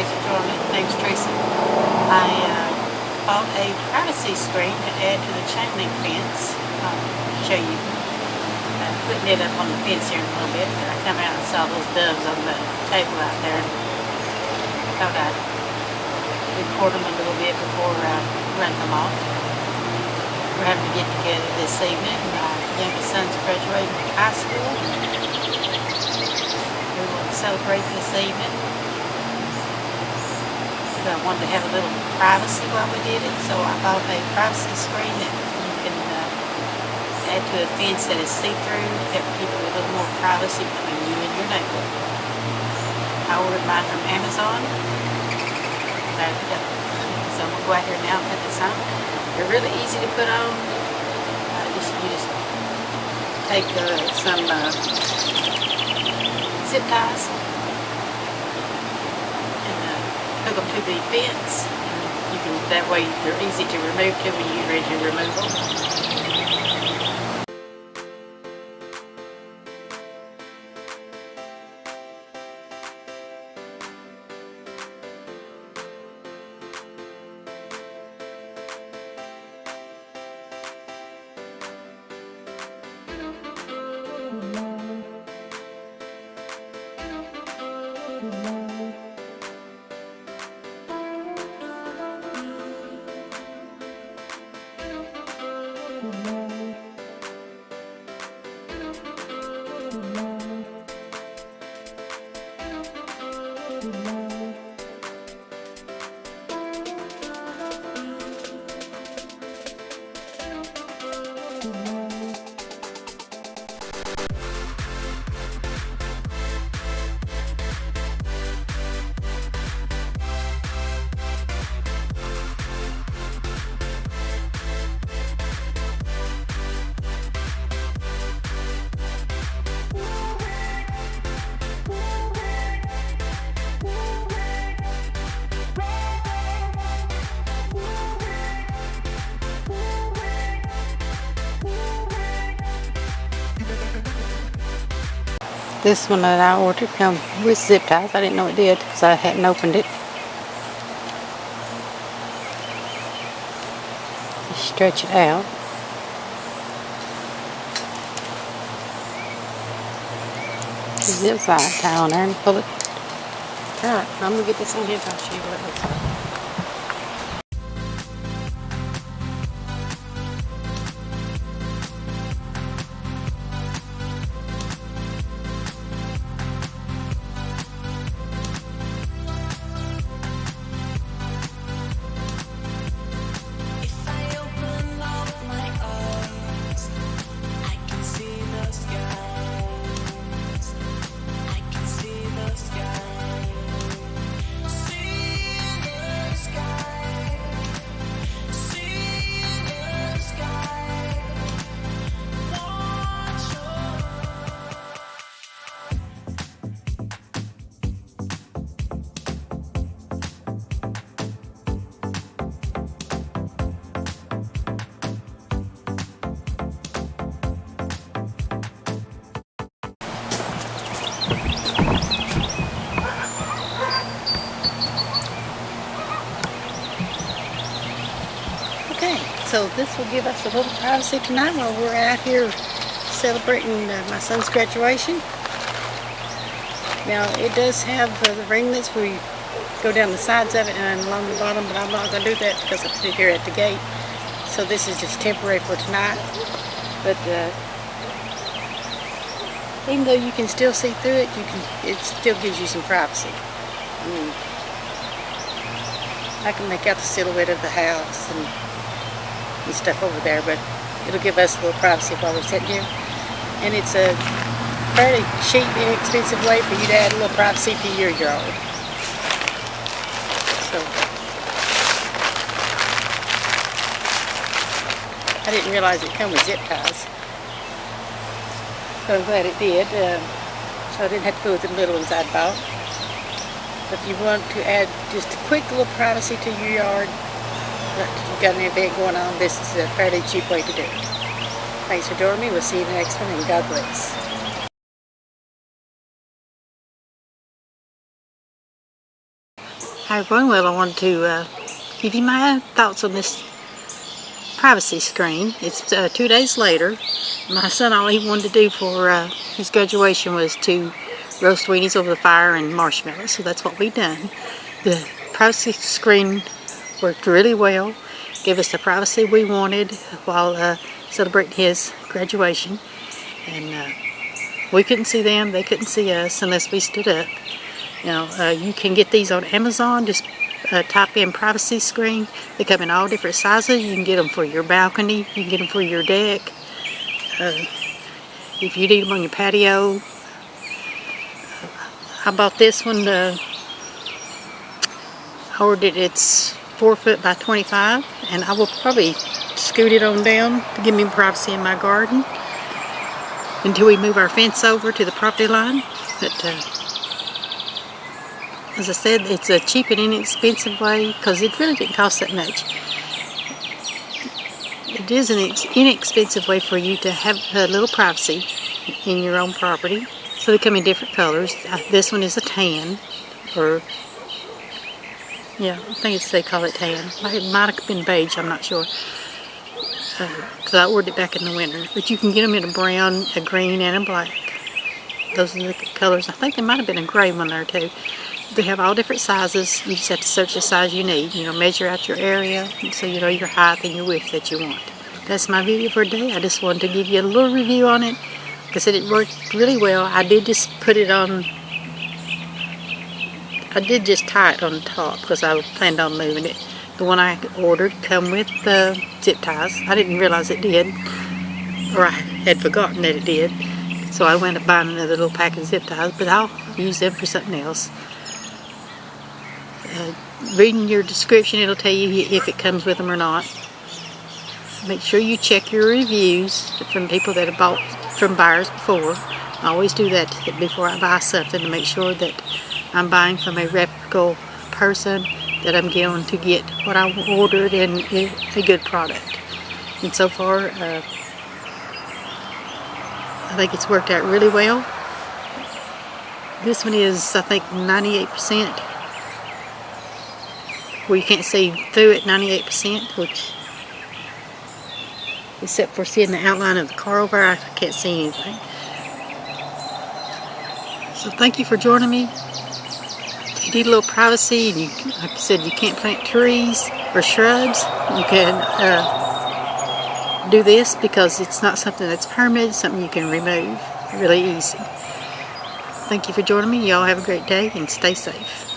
Thanks for joining me. My name's Tracy. I bought a privacy screen to add to the chain link fence. I'll show you putting it up on the fence here in a little bit. I come out and saw those doves on the table out there. I thought I'd record them a little bit before I run them off. We're having a get together this evening. My youngest son's graduating from high school. We want to celebrate this evening. I wanted to have a little privacy while we did it, so I bought a privacy screen that you can add to a fence that is see-through to help keep a little more privacy between you and your neighbor. I ordered mine from Amazon. There we go. So I'm going to go out here now and put this on. They're really easy to put on. You just take some zip ties. Hook them to the fence. You can, that way they're easy to remove too when you're ready to remove them. This one that I ordered comes with zip ties. I didn't know it did because I hadn't opened it. Just stretch it out. Zip tie on there and pull it. Alright, I'm going to get this on here and I'll show you what it looks like. Okay, so this will give us a little privacy tonight while we're out here celebrating my son's graduation. Now, it does have the ringlets where you go down the sides of it and along the bottom, but I'm not going to do that because I put it here at the gate. So this is just temporary for tonight. But even though you can still see through it, it still gives you some privacy. I can make out the silhouette of the house and stuff over there, but it'll give us a little privacy while we're sitting here. And it's a fairly cheap, inexpensive way for you to add a little privacy to your yard. So I didn't realize it come with zip ties, so I'm glad it did. So I didn't have to go with the little ones I'd bought. But if you want to add just a quick little privacy to your yard, you've got an event going on, this is a fairly cheap way to do it. Thanks for joining me. We'll see you in the next one, and God bless. Hi everyone, well I wanted to give you my thoughts on this privacy screen. It's 2 days later. My son, all he wanted to do for his graduation was to roast weenies over the fire and marshmallows, so that's what we done. The privacy screen worked really well, gave us the privacy we wanted while celebrating his graduation, and we couldn't see them, they couldn't see us unless we stood up. Now, you can get these on Amazon. Just type in privacy screen. They come in all different sizes. You can get them for your balcony. You can get them for your deck. If you need them on your patio. I bought this one. I ordered it. It's 4 foot by 25, and I will probably scoot it on down to give me privacy in my garden until we move our fence over to the property line. But as I said, it's a cheap and inexpensive way because it really didn't cost that much. It is an inexpensive way for you to have a little privacy in your own property. So they come in different colors. This one is a tan, or yeah, I think they call it tan. It might have been beige, I'm not sure, because I ordered it back in the winter. But you can get them in a brown, a green, and a black. Those are the colors. I think there might have been a gray one there too. They have all different sizes. You just have to search the size you need. Measure out your area so you know your height and your width that you want. That's my video for today. I just wanted to give you a little review on it. Like I said, it worked really well. I did just put it on. I did just tie it on the top because I planned on moving it. The one I ordered come with the zip ties. I didn't realize it did, or I had forgotten that it did. So I went up buying another little pack of zip ties, but I'll use them for something else. Reading your description, it'll tell you if it comes with them or not. Make sure you check your reviews from people that have bought from buyers before. I always do that before I buy something to make sure that I'm buying from a reputable person, that I'm going to get what I ordered and a good product. And so far, I think it's worked out really well. This one is, I think, 98%. Where you can't see through it, 98%, which, except for seeing the outline of the car over, I can't see anything. So thank you for joining me. If you need a little privacy, and like I said, you can't plant trees or shrubs, you can do this because it's not something that's permitted, something you can remove really easy. Thank you for joining me. Y'all have a great day and stay safe.